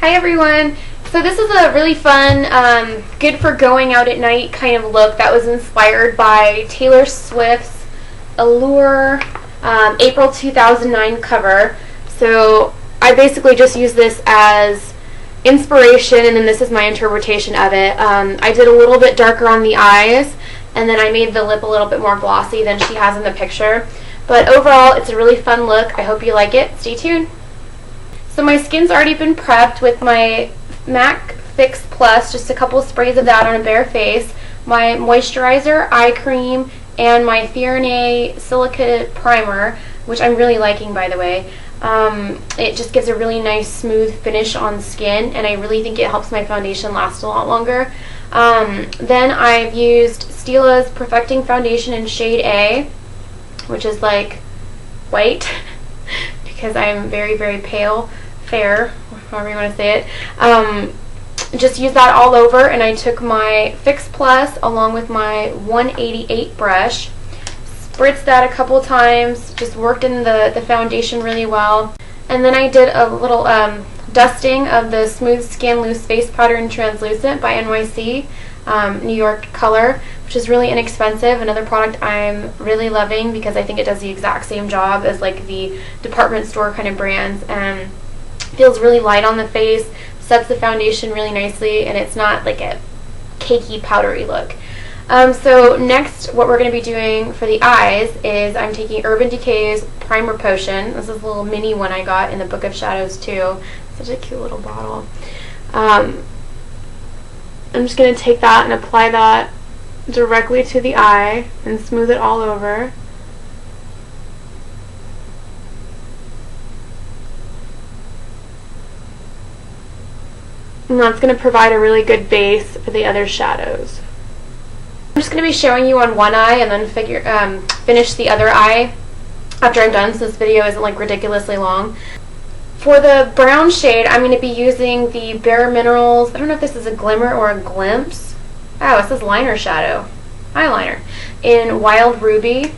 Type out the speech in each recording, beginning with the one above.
Hi everyone! So this is a really fun, good for going out at night kind of look that was inspired by Taylor Swift's Allure April 2009 cover. So I basically just use this as inspiration, and then this is my interpretation of it. I did a little bit darker on the eyes, and then I made the lip a little bit more glossy than she has in the picture. But overall, it's a really fun look. I hope you like it. Stay tuned. So my skin's already been prepped with my MAC Fix Plus, just a couple of sprays of that on a bare face, my moisturizer, eye cream, and my Fyrinnae Silica primer, which I'm really liking, by the way. It just gives a really nice smooth finish on skin, and I really think it helps my foundation last a lot longer. Then I've used Stila's Perfecting Foundation in shade A, which is like white because I'm very, very pale, fair, however you want to say it. Just use that all over, and I took my Fix Plus along with my 188 brush, spritzed that a couple times, just worked in the foundation really well, and then I did a little dusting of the Smooth Skin Loose Face Powder in Translucent by NYC New York color, which is really inexpensive. Another product I'm really loving because I think it does the exact same job as like the department store kind of brands, and feels really light on the face, sets the foundation really nicely, and it's not like a cakey powdery look. So next, what we're going to be doing for the eyes is I'm taking Urban Decay's Primer Potion. This is a little mini one I got in the Book of Shadows too. Such a cute little bottle. I'm just going to take that and apply that directly to the eye and smooth it all over. And that's going to provide a really good base for the other shadows. I'm just going to be showing you on one eye and then finish the other eye after I'm done, so this video isn't like ridiculously long. For the brown shade, I'm going to be using the Bare Minerals, I don't know if this is a glimmer or a glimpse. Oh, it says liner shadow, eyeliner, in Wild Ruby,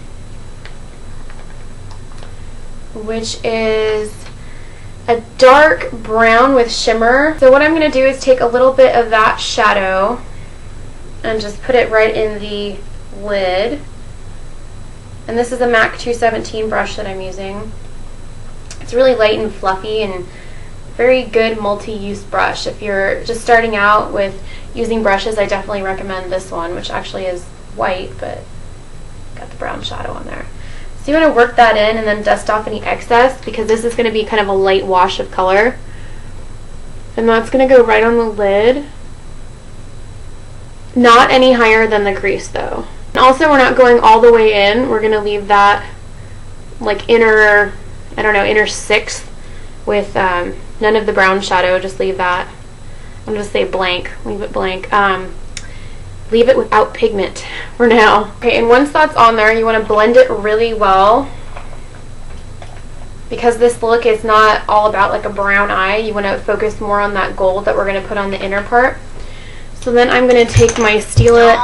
which is a dark brown with shimmer. So what I'm going to do is take a little bit of that shadow and just put it right in the lid. And this is a MAC 217 brush that I'm using. It's really light and fluffy and very good multi-use brush. If you're just starting out with using brushes, I definitely recommend this one, which actually is white, but got the brown shadow on there. So you want to work that in and then dust off any excess, because this is going to be kind of a light wash of color. And that's going to go right on the lid. Not any higher than the crease though. And also, we're not going all the way in. We're going to leave that like inner, I don't know, inner sixth with none of the brown shadow. Just leave that. I'm going to say blank. Leave it blank. Leave it without pigment for now. Okay, and once that's on there, you want to blend it really well, because this look is not all about like a brown eye. You want to focus more on that gold that we're going to put on the inner part. So then I'm going to take my Stila.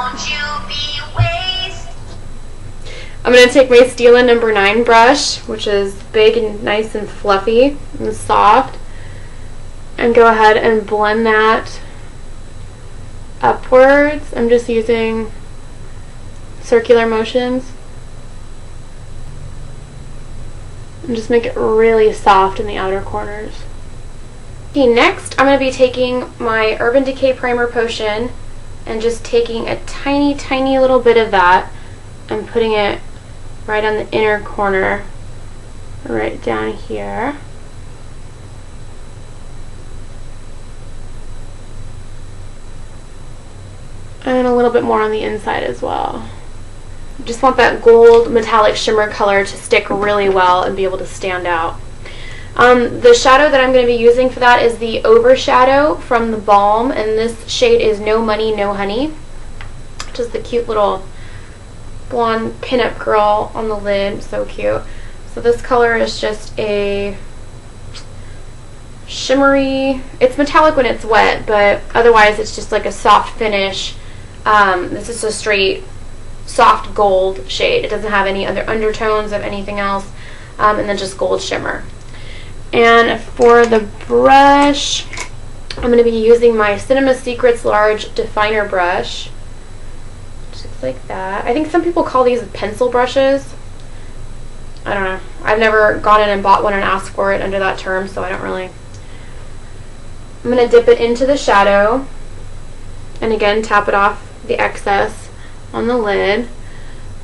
I'm going to take my Stila number 9 brush, which is big and nice and fluffy and soft, and go ahead and blend that upwards. I'm just using circular motions and just make it really soft in the outer corners. Okay, next I'm going to be taking my Urban Decay Primer Potion and just taking a tiny, tiny little bit of that and putting it right on the inner corner, right down here. And a little bit more on the inside as well. Just want that gold metallic shimmer color to stick really well and be able to stand out. The shadow that I'm going to be using for that is the Overshadow from TheBalm, and this shade is No Money, No Honey, which is the cute little blonde pinup girl on the lid. So cute. So this color is just a shimmery, it's metallic when it's wet, but otherwise it's just like a soft finish. This is a straight soft gold shade. It doesn't have any other undertones of anything else, and then just gold shimmer. And for the brush, I'm going to be using my Cinema Secrets large definer brush, just like that. I think some people call these pencil brushes. I don't know. I've never gone in and bought one and asked for it under that term, so I don't really. I'm going to dip it into the shadow, and again tap it off the excess on the lid,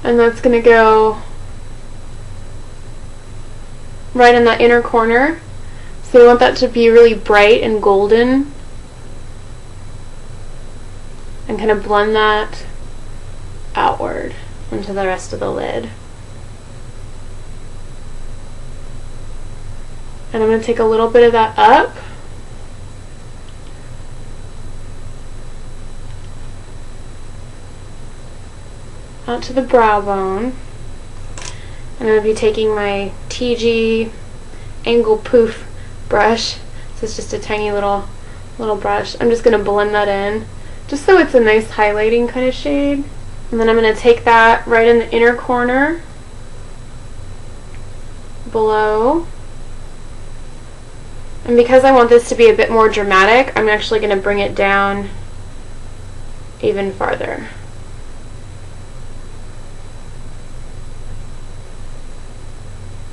and that's going to go right in that inner corner. So we want that to be really bright and golden, and kind of blend that outward into the rest of the lid. And I'm going to take a little bit of that up. Out to the brow bone. I'm going to be taking my TG Angle Poof brush. This is just a tiny little brush. I'm just going to blend that in, just so it's a nice highlighting kind of shade. And then I'm going to take that right in the inner corner below. And because I want this to be a bit more dramatic, I'm actually going to bring it down even farther.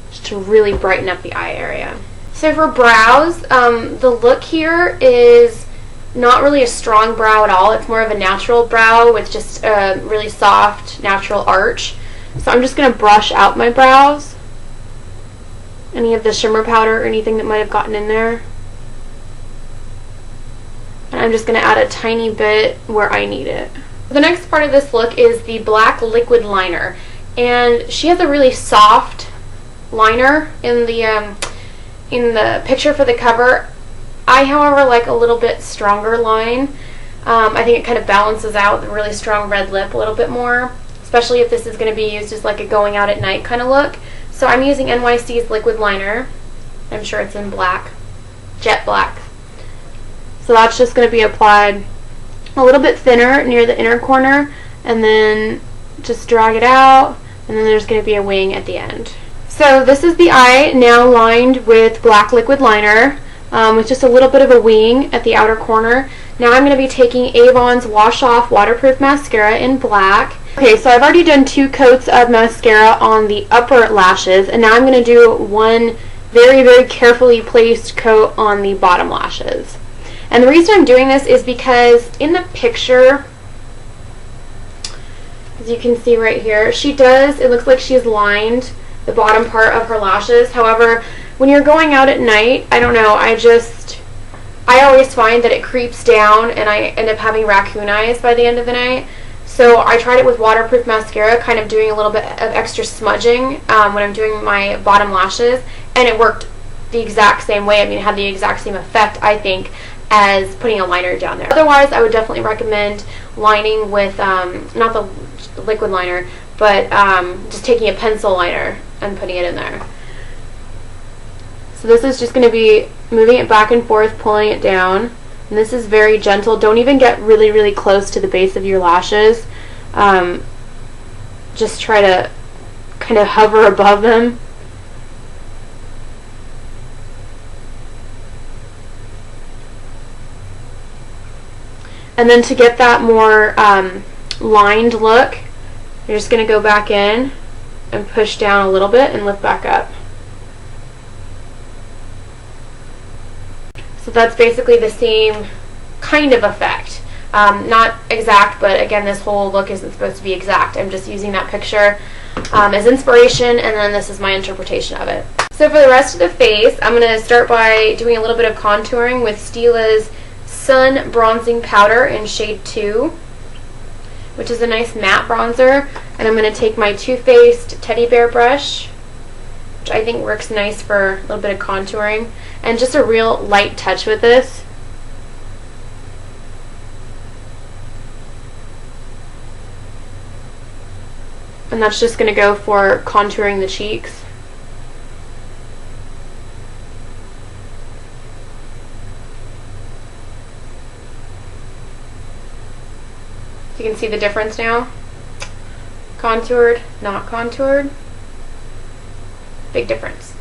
Just to really brighten up the eye area. So for brows, the look here is not really a strong brow at all. It's more of a natural brow with just a really soft, natural arch. So I'm just going to brush out my brows. Any of the shimmer powder or anything that might have gotten in there. And I'm just going to add a tiny bit where I need it. The next part of this look is the black liquid liner. And she has a really soft liner in the picture for the cover. I, however, like a little bit stronger line. I think it kind of balances out the really strong red lip a little bit more, especially if this is going to be used as like a going out at night kind of look. So I'm using NYC's liquid liner. I'm sure it's in black, jet black. So that's just going to be applied a little bit thinner near the inner corner, and then just drag it out, and then there's going to be a wing at the end. So this is the eye now lined with black liquid liner, with just a little bit of a wing at the outer corner. Now I'm going to be taking Avon's Wash Off Waterproof Mascara in black. Okay, so I've already done 2 coats of mascara on the upper lashes, and now I'm going to do one very, very carefully placed coat on the bottom lashes. And the reason I'm doing this is because in the picture, as you can see right here, it looks like she's lined the bottom part of her lashes. However, when you're going out at night, I don't know, I always find that it creeps down and I end up having raccoon eyes by the end of the night. So I tried it with waterproof mascara, kind of doing a little bit of extra smudging when I'm doing my bottom lashes, and it worked the exact same way. I mean, it had the exact same effect, I think, as putting a liner down there. Otherwise, I would definitely recommend lining with, not the liquid liner, but just taking a pencil liner and putting it in there. So this is just going to be moving it back and forth, pulling it down. And this is very gentle. Don't even get really, really close to the base of your lashes. Just try to kind of hover above them. And then to get that more lined look, you're just going to go back in and push down a little bit and lift back up. So that's basically the same kind of effect. Not exact, but again, this whole look isn't supposed to be exact. I'm just using that picture as inspiration, and then this is my interpretation of it. So for the rest of the face, I'm going to start by doing a little bit of contouring with Stila's Sun Bronzing Powder in shade 2, which is a nice matte bronzer. And I'm going to take my Too Faced Teddy Bear brush, which I think works nice for a little bit of contouring, and just a real light touch with this. And that's just going to go for contouring the cheeks. You can see the difference now. Contoured, not contoured. Big difference.